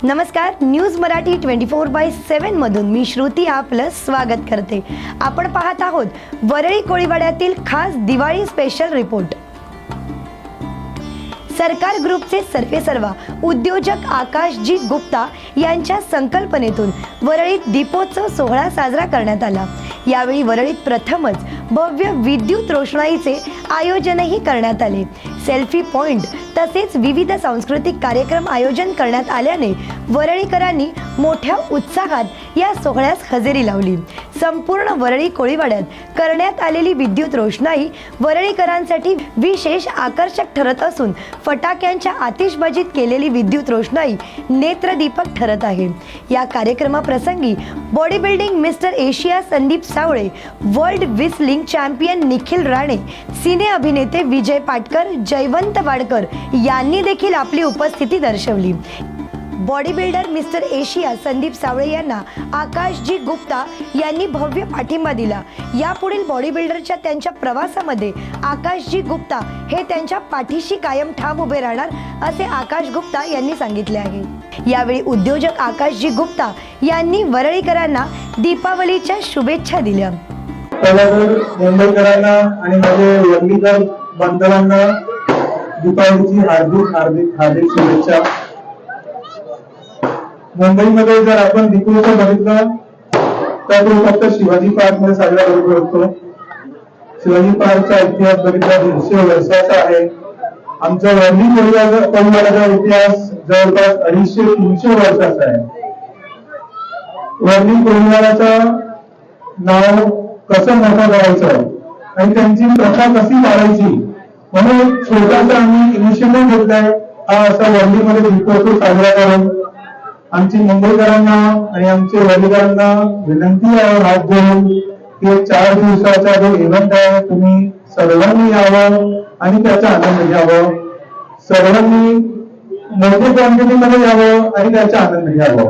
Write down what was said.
नमस्कार, न्यूज मराठी 24/7 मधून मी श्रुती आपलं स्वागत करते। आपण पाहत आहोत वरळी कोळीवाड्यातील खास दिवाळी स्पेशल रिपोर्ट। सरकार ग्रुपचे सर्वेसर्वा उद्योजक आकाशजी गुप्ता यांच्या संकल्पनेतून वरळीत दीपोत्सव सोहळा साजरा करण्यात आला। यावेळी वरळीत प्रथमच भव्य विद्युत रोषणाईचे आयोजनही करण्यात आले। सेल्फी पॉइंट तसेच विविध सांस्कृतिक कार्यक्रम आयोजन करण्यात आल्याने वरळीकरांनी मोठ्या उत्साहात या सोहळ्यास हजेरी लावली। संपूर्ण वरळी कोळीवाड्यात करण्यात आलेली विद्युत रोषणाई वरळीकरांसाठी विशेष आकर्षक ठरत असून फटाक्यांच्या आतिषबाजीत केलेली विद्युत रोषणाई नेत्रदीपक ठरत आहे। या कार्यक्रमाप्रसंगी body building mister Asia Sandeep Sawale, world whistling champion Nikhil Rane, सिने अभिनेते विजय पाटकर, जयवंत वाडकर यांनी देखील आपली उपस्थिती दर्शवली। Body builder mister Asia Sandeep Sawale यांना आकाशजी गुप्ता यांनी भव्य पाठिंबा दिला। यापुढील बॉडी बिल्डरच्या त्यांच्या प्रवासामध्ये आकाशजी गुप्ता हे त्यांच्या पाठीशी कायम ठाम उभे राहणार असे आकाश गुप्ता यांनी सांगितले आहे। यावेळी उद्योजक आकाशजी गुप्ता यांनी वरळीकरांना दीपावलीच्या शुभेच्छा दिल्या। मुंबईकरांना आणि माझे वरळीकर बांधवांना दीपावलीची हार्दिक शुभेच्छा। मुंबईमध्ये जर आपण दीपोत्सव बघितलं तर तो फक्त शिवाजी पार्क मध्ये साजरा करू शकतो। शिवाजी पार्कचा इतिहास बघितला 150 वर्षाचा आहे। आमचा वरळी कोळीवाड्याचा इतिहास जवळपास 250-300 वर्षाचा आहे। वरळी कोळीवाड्याचं नाव कसं मोठं करायचं आणि त्यांची प्रथा कशी वाढायची म्हणून एक छोटासा आम्ही इनिशिएटिव्ह घेतलाय। हा असा वरळीमध्ये दीपोत्सव साजरा करून आमची मुंबईकरांना आणि आमच्या वरळीकरांना विनंती आहे हात जोडून की 4 दिवसाचा जो इव्हेंट आहे तुम्ही सर्वांनी यावं आणि त्याचा आनंद घ्यावा। सर्वांनी मोठ्या क्वांटिटीमध्ये यावं आणि त्याचा आनंद घ्यावा।